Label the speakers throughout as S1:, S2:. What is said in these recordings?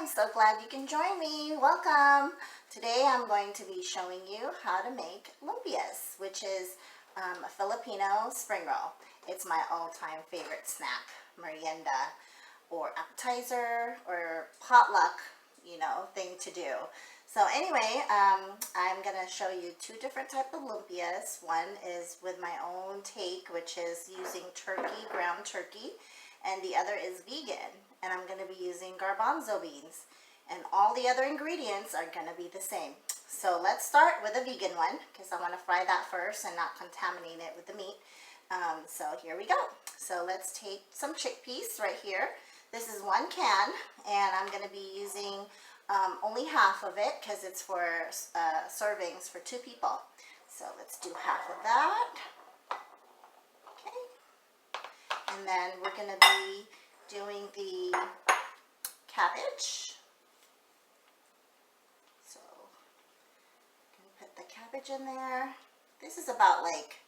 S1: I'm so glad you can join me. Welcome. Today I'm going to be showing you how to make lumpias, which is a Filipino spring roll. It's my all-time favorite snack, merienda, or appetizer, or potluck, thing to do. So anyway, I'm going to show you two different types of lumpias. One is with my own take, which is using turkey, ground turkey, and the other is vegan, and I'm going to be using garbanzo beans, and all the other ingredients are going to be the same. So let's start with a vegan one, because I want to fry that first and not contaminate it with the meat. So here we go. So let's take some chickpeas right here. This is 1 can, and I'm going to be using only half of it, because it's for servings for 2 people. So let's do half of that. And then we're going to be doing the cabbage. So I'm going to put the cabbage in there. This is about like,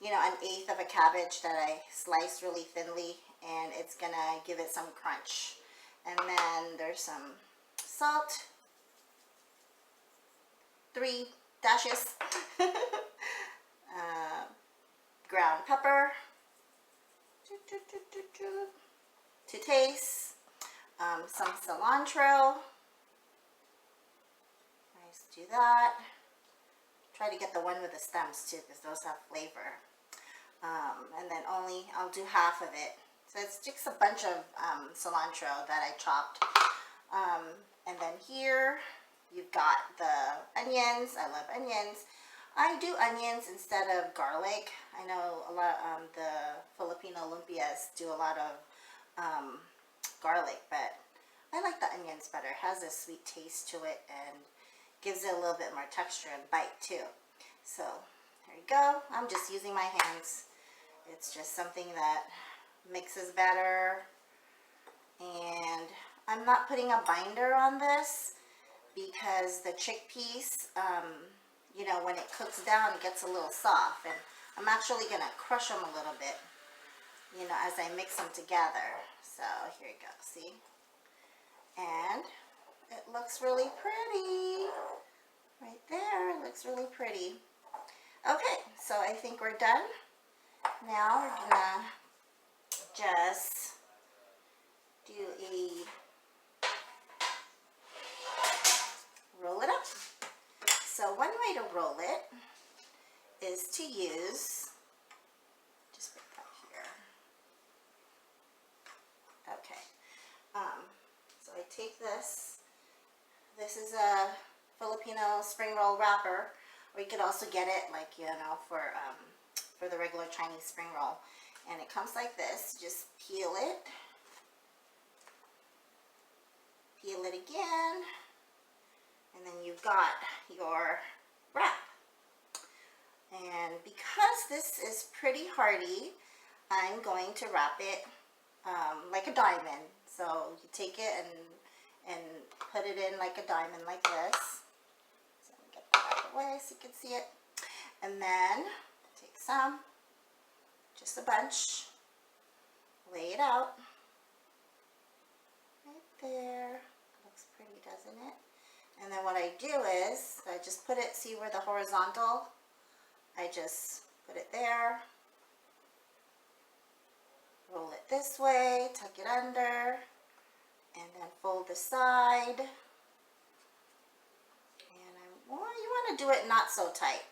S1: an eighth of a cabbage that I sliced really thinly, and it's going to give it some crunch. And then there's some salt, 3 dashes, ground pepper, to taste, some cilantro. Nice, do that. Try to get the one with the stems too, because those have flavor. And then I'll do half of it. So it's just a bunch of cilantro that I chopped. And then here you've got the onions. I love onions. I do onions instead of garlic. I know a lot the Filipino lumpias do a lot of garlic, but I like the onions better. It has a sweet taste to it and gives it a little bit more texture and bite too. So there you go. I'm just using my hands. It's just something that mixes better. And I'm not putting a binder on this because the chickpeas, when it cooks down, it gets a little soft, and I'm actually going to crush them a little bit, as I mix them together. So here you go, see? And it looks really pretty. Right there, it looks really pretty. Okay, so I think we're done. Now we're going to just do roll it up. So one way to roll it is to use, just put that here. Okay. So I take this. This is a Filipino spring roll wrapper, or you could also get it like for the regular Chinese spring roll. And it comes like this. Just peel it again. And then you've got your wrap. And because this is pretty hardy, I'm going to wrap it like a diamond. So you take it and put it in like a diamond like this. So let me get that out of the way so you can see it. And then take some, just a bunch, lay it out. Right there. Looks pretty, doesn't it? And then what I do is, I just put it, see where the horizontal, I just put it there, roll it this way, tuck it under, and then fold the side. And you want to do it not so tight,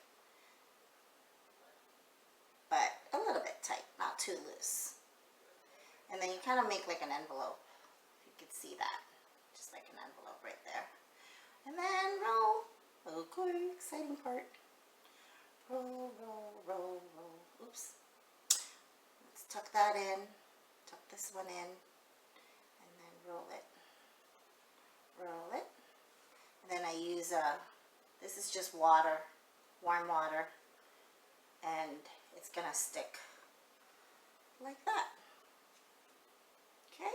S1: but a little bit tight, not too loose. And then you kind of make like an envelope, if you could see that, just like an envelope right there. And then roll. Okay, exciting part. Roll, roll, roll, roll. Oops. Let's tuck that in. Tuck this one in. And then roll it. Roll it. And then I use this is just water, warm water. And it's going to stick like that. Okay?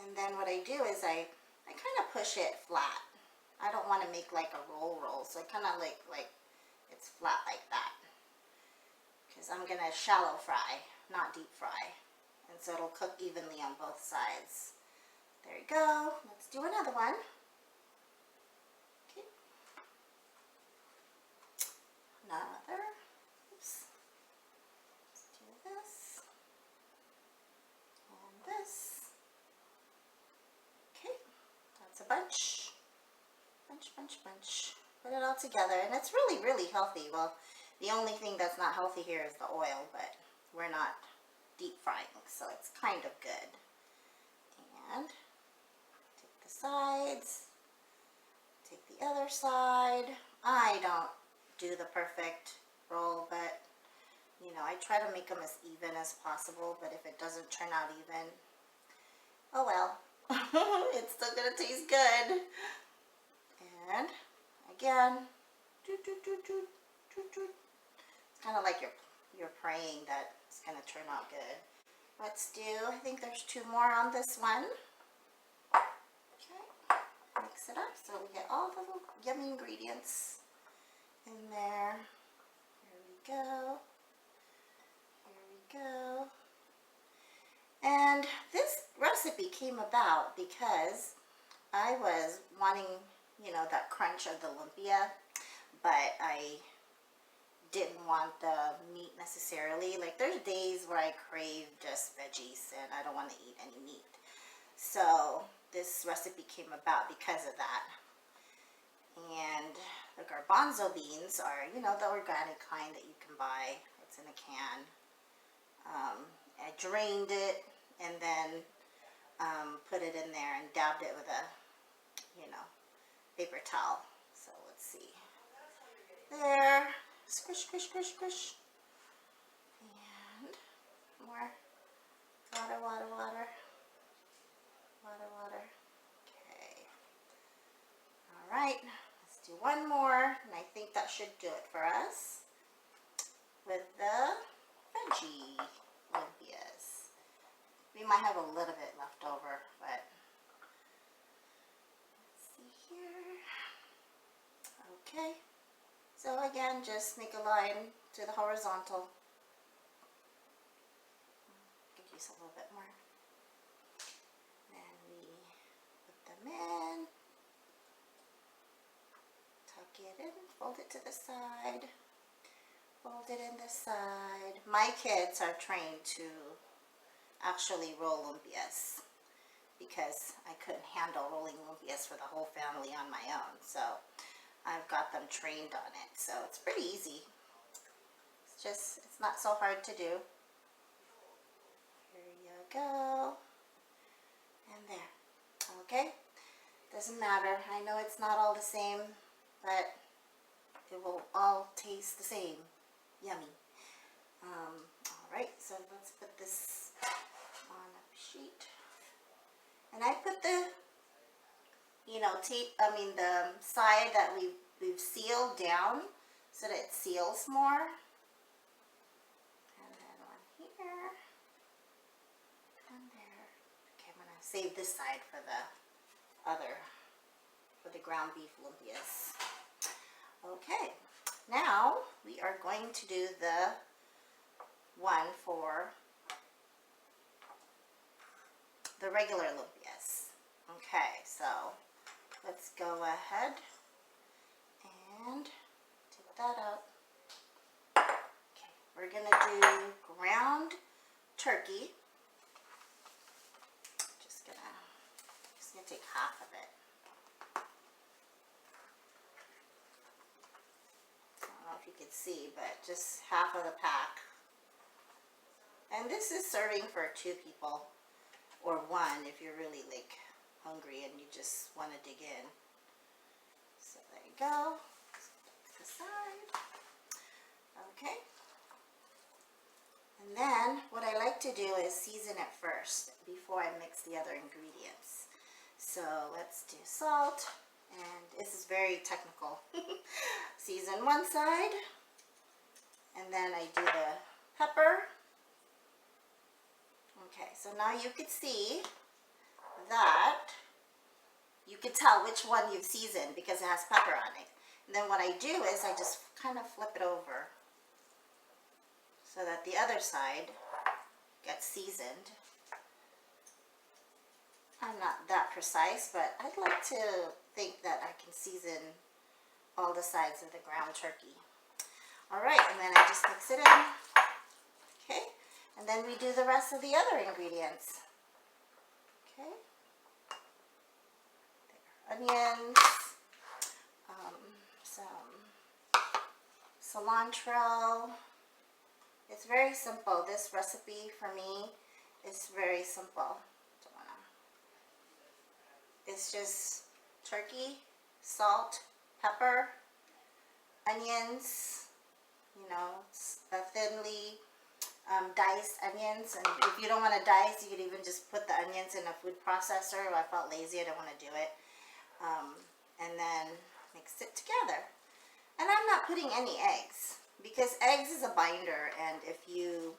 S1: And then what I do is I kind of push it flat. I don't want to make like a roll, so I kind of like it's flat like that, because I'm going to shallow fry, not deep fry, and so it'll cook evenly on both sides. There you go. Let's do another one. Okay. Another. Oops. Let's do this. And this. Okay. That's a bunch. Bunch. Put it all together. And it's really, really healthy. Well, the only thing that's not healthy here is the oil, but we're not deep frying, so it's kind of good. And take the sides, take the other side. I don't do the perfect roll, but you know, I try to make them as even as possible, but if it doesn't turn out even, oh well. It's still gonna taste good. And again, it's kind of like you're praying that it's gonna turn out good. Let's do, I think there's 2 more on this one. Okay, mix it up so we get all the little yummy ingredients in there. Here we go. Here we go. And this recipe came about because I was wanting, you know, that crunch of the lumpia, but I didn't want the meat necessarily. Like there's days where I crave just veggies and I don't want to eat any meat. So this recipe came about because of that. And the garbanzo beans are, you know, the organic kind that you can buy. It's in a can. I drained it and then put it in there and dabbed it with a, you know, paper towel. So let's see. There. Squish. And more water. Okay. All right. Let's do one more. And I think that should do it for us with the veggie lumpias. We might have a little bit left over, but let's see here. Okay. So again, just make a line to the horizontal. Could use a little bit more. Then we put them in, tuck it in, fold it to the side, fold it in the side. My kids are trained to actually roll lumpias because I couldn't handle rolling lumpias for the whole family on my own. So I've got them trained on it, so it's pretty easy. It's not so hard to do. Here you go. And there. Okay? Doesn't matter. I know it's not all the same, but it will all taste the same. Yummy. Alright, so let's put this on a sheet. And I put the the side that we've sealed down so that it seals more. And then one here and there. Okay, I'm gonna save this side for the ground beef lumpias. Okay, now we are going to do the one for the regular lumpias. Okay, so let's go ahead and take that out. Okay, we're gonna do ground turkey. Just gonna take half of it. I don't know if you can see, but just half of the pack. And this is serving for 2 people, or 1 if you're really like hungry and you just want to dig in. So there you go. To the side. Okay. And then what I like to do is season it first before I mix the other ingredients. So let's do salt, and this is very technical. Season one side, and then I do the pepper. Okay, so now you could see that you can tell which one you've seasoned because it has pepper on it. And then what I do is I just kind of flip it over so that the other side gets seasoned. I'm not that precise, but I'd like to think that I can season all the sides of the ground turkey. All right, and then I just mix it in. Okay, and then we do the rest of the other ingredients. Okay, onions, some cilantro. It's very simple. This recipe for me is very simple. It's just turkey, salt, pepper, onions, you know, thinly diced onions. And if you don't want to dice, you could even just put the onions in a food processor. I felt lazy, I don't want to do it. And then mix it together. And I'm not putting any eggs because eggs is a binder, and if you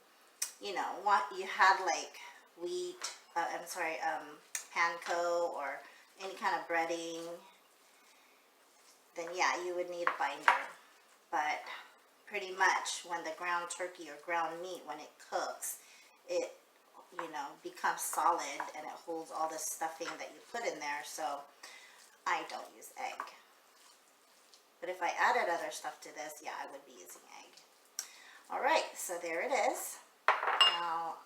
S1: had like wheat, panko or any kind of breading, then yeah, you would need a binder. But pretty much when the ground turkey or ground meat, when it cooks, it, becomes solid and it holds all the stuffing that you put in there. So I don't use egg. But if I added other stuff to this, yeah, I would be using egg. All right, so there it is. Now,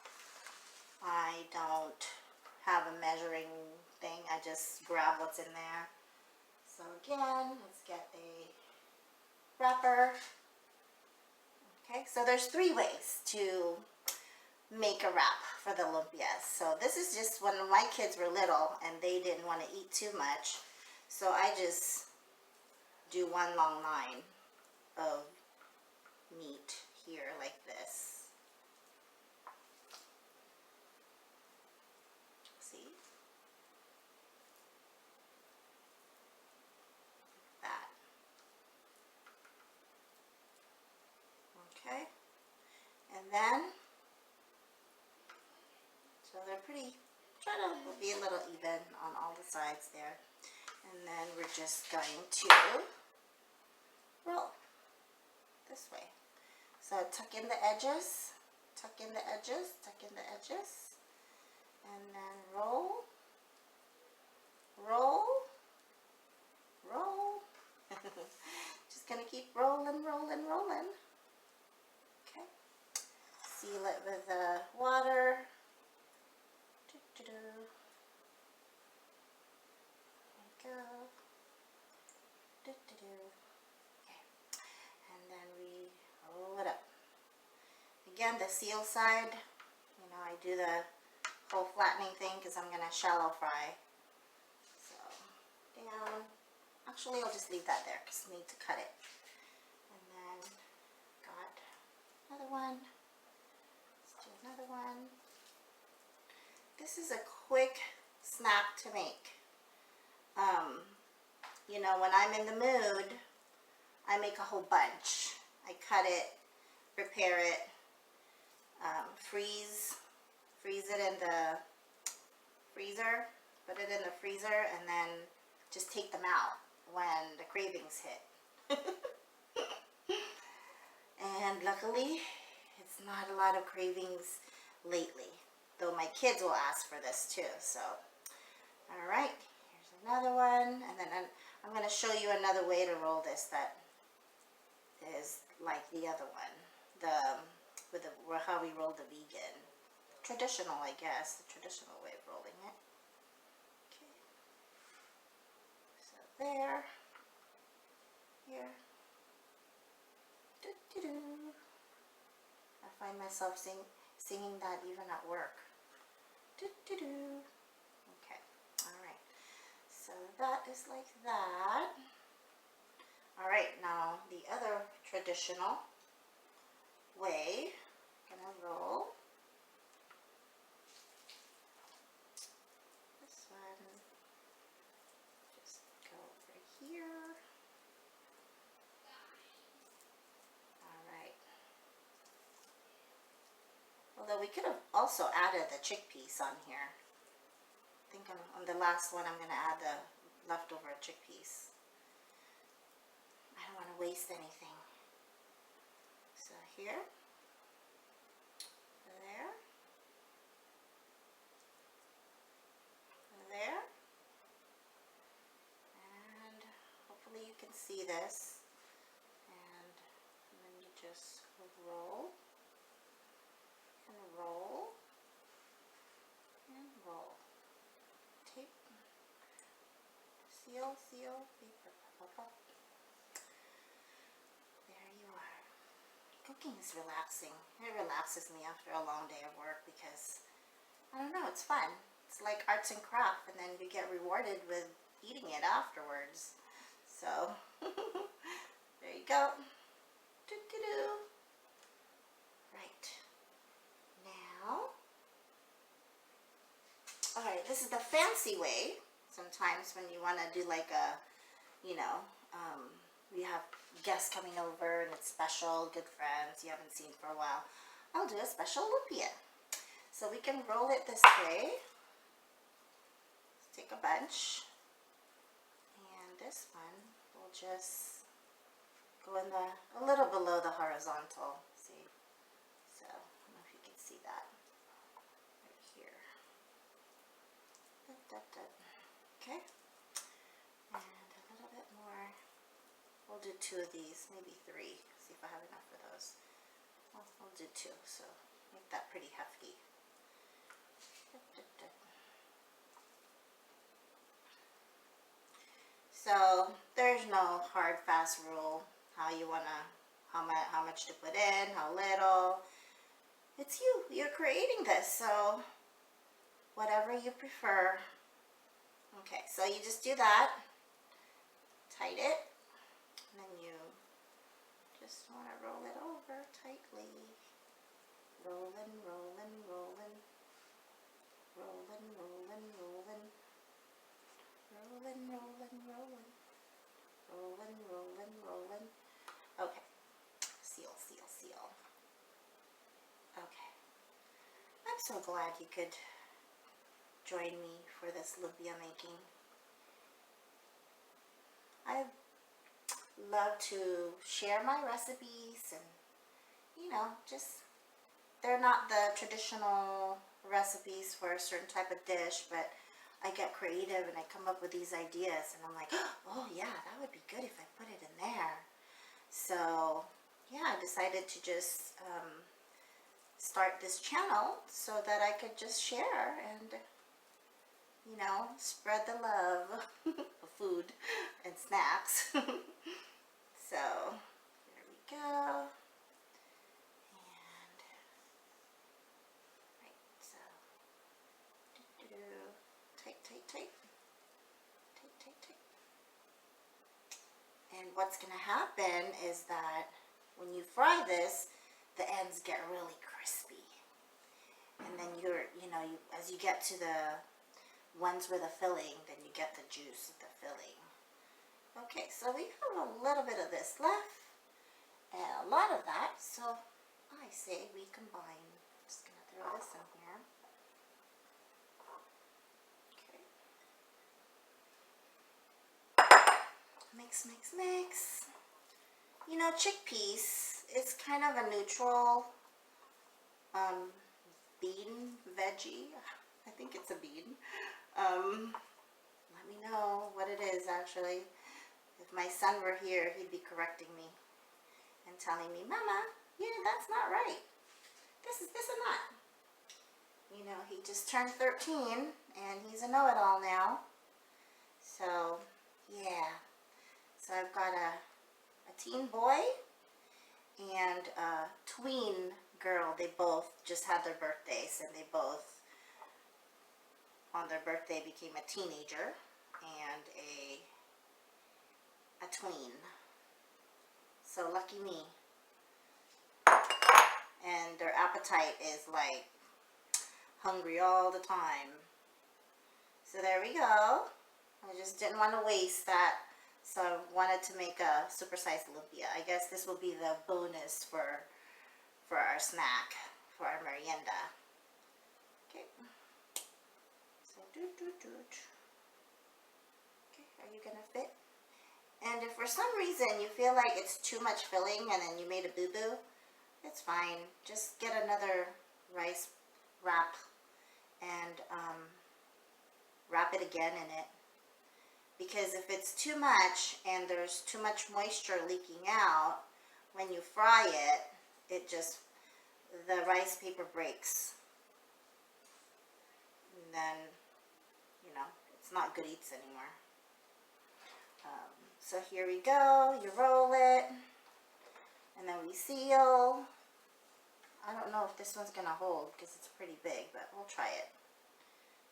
S1: I don't have a measuring thing. I just grab what's in there. So again, let's get a wrapper. Okay, so there's 3 ways to make a wrap for the lumpias. So this is just when my kids were little and they didn't want to eat too much. So I just do one long line of meat here like this. See? That. Okay. And then, so they're pretty, try to be a little even on all the sides there. And then we're just going to roll this way. So tuck in the edges, tuck in the edges, tuck in the edges, and then roll, roll, roll. Just gonna keep rolling, rolling, rolling. Okay. Seal it with the water. There we go. Okay. And then we roll it up. Again, the seal side, I do the whole flattening thing because I'm going to shallow fry. So, down. Actually, I'll just leave that there because I need to cut it. And then, got another one. Let's do another one. This is a quick snack to make. When I'm in the mood, I make a whole bunch. I cut it, prepare it, freeze it in the freezer, put it in the freezer, and then just take them out when the cravings hit. And luckily, it's not a lot of cravings lately, though my kids will ask for this too. So, all right, here's another one, and then I'm going to show you another way to roll this that is like the other one, how we roll the vegan. Traditional, I guess, the traditional way of rolling it. Okay. So there, here. Doo-doo-doo. I find myself singing that even at work. Doo-doo-doo. Okay, all right. So that is like that. All right, now the other traditional way, gonna roll this one, just go over here. All right. Although we could have also added the chickpeas on here. I think on the last one I'm gonna add the leftover chickpeas. I don't want to waste anything. So here, there, see this. And then you just roll and roll and roll. Tape, seal, seal, paper, pop, pop. There you are. Cooking is relaxing. It relaxes me after a long day of work because, I don't know, it's fun. It's like arts and craft, and then you get rewarded with eating it afterwards. So, there you go. Doo-doo-doo. Right. Now, alright, this is the fancy way. Sometimes when you want to do like a, you know, we have guests coming over and it's special, good friends you haven't seen for a while. I'll do a special lumpia. So we can roll it this way. Let's take a bunch. And this one will just go in a little below the horizontal. See? So, I don't know if you can see that. Right here. Okay. And a little bit more. We'll do 2 of these, maybe 3. See if I have enough for those. Well, we'll do 2, so make that pretty hefty. So there's no hard fast rule how you wanna, how much to put in, how little. It's you. You're creating this, so whatever you prefer. Okay, so you just do that. Tight it. And then you just want to roll it over tightly. Rolling, rolling, rolling. Rolling, rolling, rolling. Rolling, rolling, rolling. Rolling, rolling, rolling. Okay. Seal, seal, seal. Okay. I'm so glad you could join me for this lumpia making. I love to share my recipes and, you know, just, they're not the traditional recipes for a certain type of dish, but I get creative and I come up with these ideas and I'm like, oh yeah, that would be good if I put it in there. So yeah, I decided to just start this channel so that I could just share and, you know, spread the love of food and snacks. So there we go. And right, so tight, tight, tight, tight, tight, tight. And what's gonna happen is that when you fry this, the ends get really crispy. And then as you get to the ones with a filling, then you get the juice of the filling. Okay, so we have a little bit of this left and a lot of that, so I say we combine. I'm just gonna throw this in here. Okay. Mix, mix, mix. You know, chickpeas, it's kind of a neutral bean veggie. I think it's a bean. Let me know what it is actually. If my son were here, he'd be correcting me and telling me, Mama, yeah, that's not right. This is not. You know, he just turned 13 and he's a know-it-all now. So, yeah. So I've got a teen boy and a tween girl. They both just had their birthdays and they both on their birthday became a teenager and a tween. So lucky me. And their appetite is like hungry all the time. So there we go. I just didn't want to waste that, so I wanted to make a supersized lumpia. I guess this will be the bonus for our snack, for our merienda. Okay. So Okay, are you gonna fit? And if for some reason you feel like it's too much filling and then you made a boo-boo, it's fine. Just get another rice wrap and wrap it again in it. because if it's too much and there's too much moisture leaking out, when you fry it, the rice paper breaks. And then, it's not good eats anymore. So here we go. You roll it, and then we seal. I don't know if this one's gonna hold because it's pretty big, but we'll try it.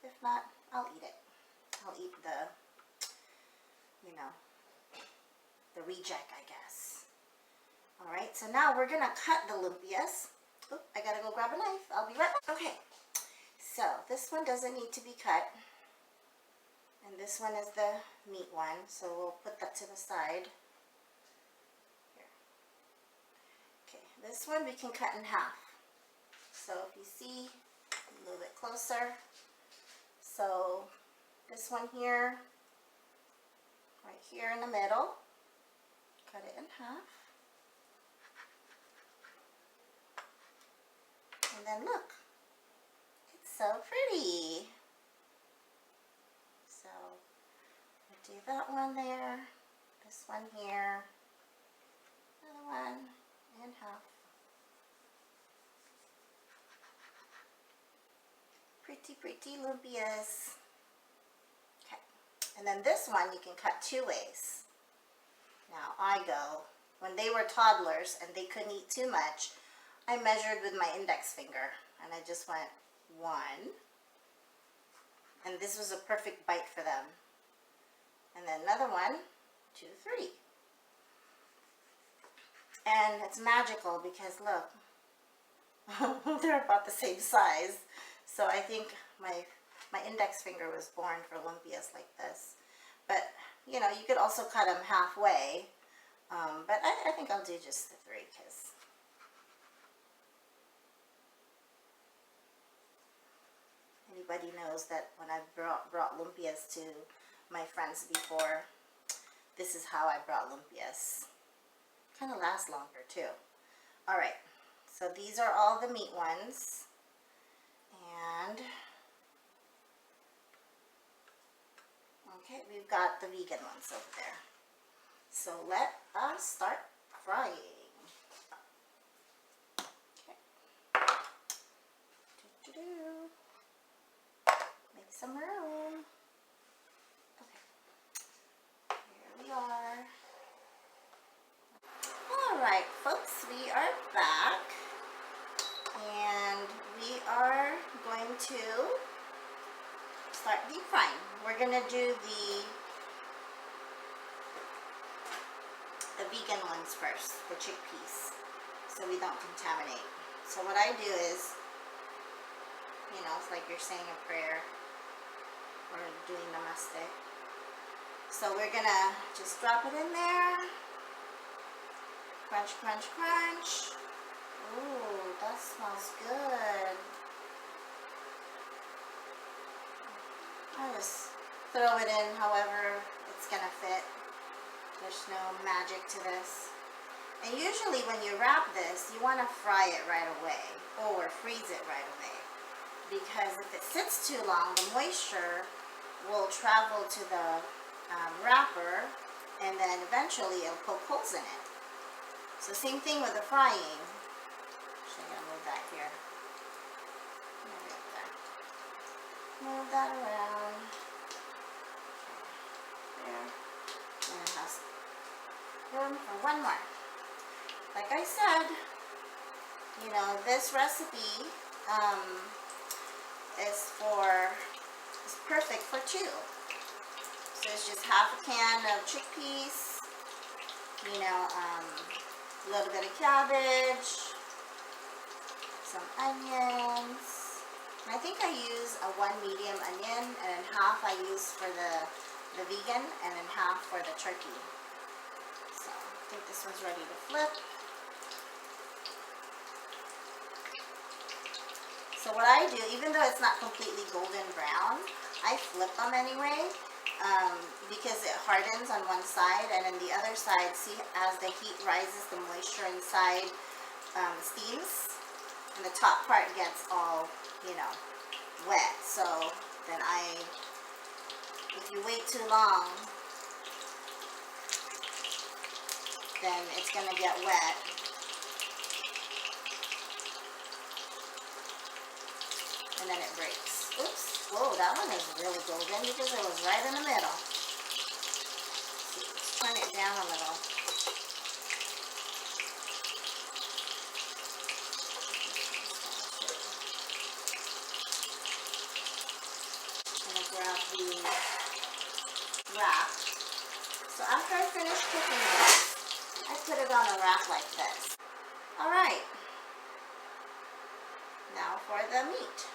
S1: If not, I'll eat it. I'll eat the reject, I guess. All right, so now we're gonna cut the lumpias. Oop, I gotta go grab a knife. I'll be right back. Okay, so this one doesn't need to be cut. And this one is the meat one, so we'll put that to the side. Here. Okay, this one we can cut in half. So if you see, a little bit closer. So this one here, right here in the middle, cut it in half. And then look, it's so pretty. So we'll do that one there, this one here, another one in half. Pretty, pretty lumpias. Okay, and then this one you can cut 2 ways. Now when they were toddlers and they couldn't eat too much, I measured with my index finger and I just went 1. And this was a perfect bite for them. And then another one, 2, 3. And it's magical because look, they're about the same size. So I think my index finger was born for lumpias like this. But, you could also cut them halfway. But I think I'll do just the 3 because anybody knows that when I've brought lumpias to my friends before, this is how I brought lumpias. Kind of lasts longer too. All right, so these are all the meat ones. And, okay, we've got the vegan ones over there. So let us start frying. Okay. Make some room. Okay. Here we are. All right, folks, we are back. And we are going to start deep frying. We're going to do the vegan ones first, the chickpeas, so we don't contaminate. So what I do is, it's like you're saying a prayer or doing namaste. So we're going to just drop it in there. Crunch, crunch, crunch. Ooh, that smells good. I just throw it in however it's gonna fit. There's no magic to this. And usually when you wrap this, you want to fry it right away or freeze it right away. Because if it sits too long, the moisture will travel to the wrapper and then eventually it'll poke holes in it. So same thing with the frying. Actually, I'm gonna move that here. Move that around. There. And it has room for one more. Like I said, this recipe is perfect for 2. So it's just half a can of chickpeas, a little bit of cabbage, some onions. And I think I use a 1 medium onion, and then half I use for the vegan, and then half for the turkey. So I think this one's ready to flip. So what I do, even though it's not completely golden brown, I flip them anyway, because it hardens on one side, and then the other side, see, as the heat rises, the moisture inside steams, and the top part gets all, wet. So then if you wait too long, then it's going to get wet. And then it breaks. Oops. Whoa, that one is really golden because it was right in the middle. Let's turn it down a little. I'm going to grab the wrap. So after I finish cooking this, I put it on a wrap like this. Alright. Now for the meat.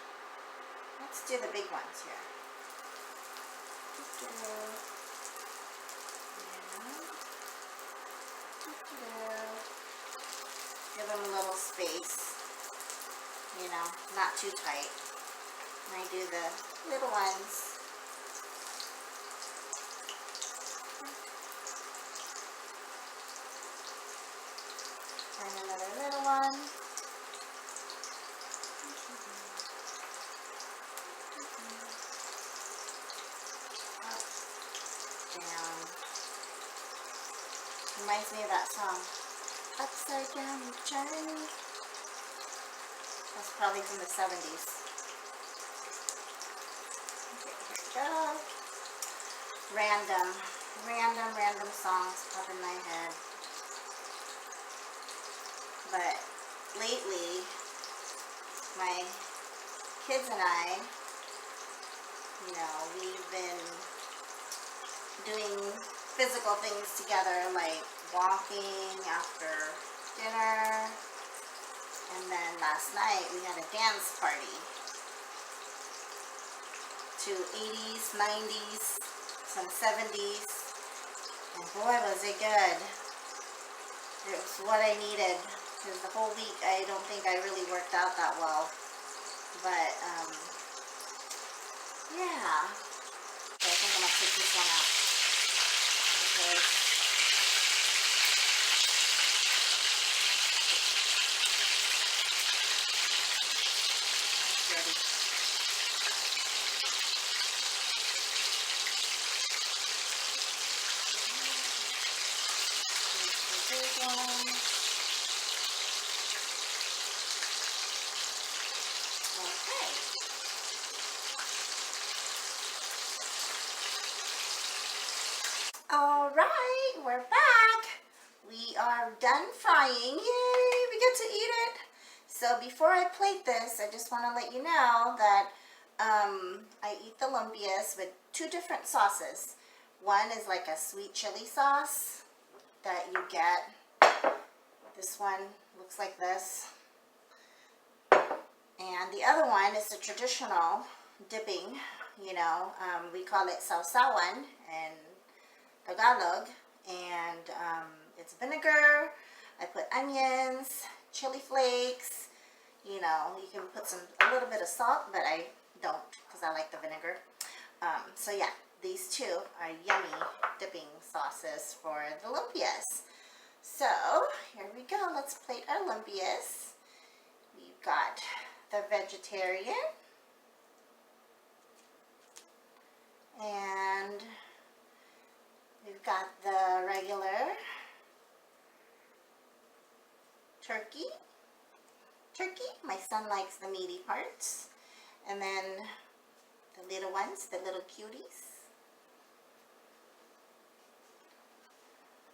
S1: Let's do the big ones here. Give them a little space, you know, not too tight. And I do the little ones. And another little one. Up, down. Reminds me of that song, Upside Down Journey. That's probably from the 70s. Okay, here we go. Random songs pop in my head. But lately, my kids and I, you know, we've been doing physical things together, like walking after dinner. And then last night we had a dance party to 80s, 90s, some 70s. And boy, was it good. It was what I needed. Because the whole week I don't think I really worked out that well. But, yeah. So I think I'm going to take this one out. Because it's ready. Here's the big one. Okay. Alright, we're back. We are done frying. Yay, we get to eat it. So before I plate this, I just want to let you know that I eat the lumpias with two different sauces. One is like a sweet chili sauce that you get. This one looks like this. And the other one is the traditional dipping, you know, we call it sausawan in Tagalog, and it's vinegar. I put onions, chili flakes, you know, you can put a little bit of salt, but I don't because I like the vinegar. So yeah, these two are yummy dipping sauces for the lumpias. So here we go, let's plate our lumpias. We've got the vegetarian, and we've got the regular turkey. My son likes the meaty parts. And then the little ones, the little cuties.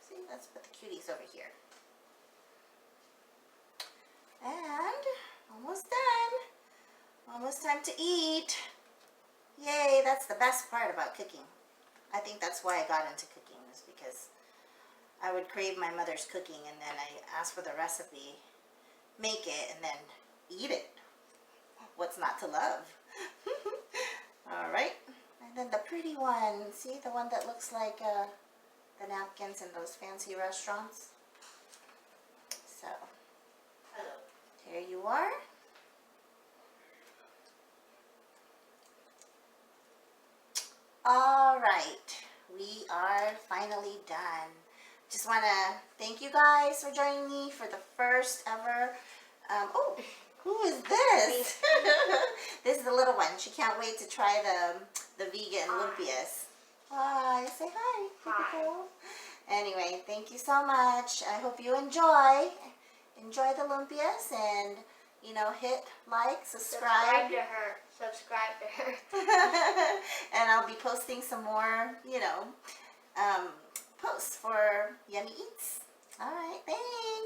S1: See, let's put the cuties over here. And almost done. Almost time to eat. Yay, that's the best part about cooking. I think that's why I got into cooking, is because I would crave my mother's cooking and then I ask for the recipe, make it, and then eat it. What's not to love? Alright, and then the pretty one, see, the one that looks like the napkins in those fancy restaurants. So, here you are. Alright, we are finally done. Just want to thank you guys for joining me for the first ever, oh, who is this? This is the little one. She can't wait to try the vegan lumpias. Hi, say hi.
S2: Hi.
S1: Anyway, thank you so much. I hope you enjoy the lumpias, and you know, hit like, subscribe.
S2: Subscribe to her.
S1: And I'll be posting some more, you know, posts for Yummy Eats. All right, thanks.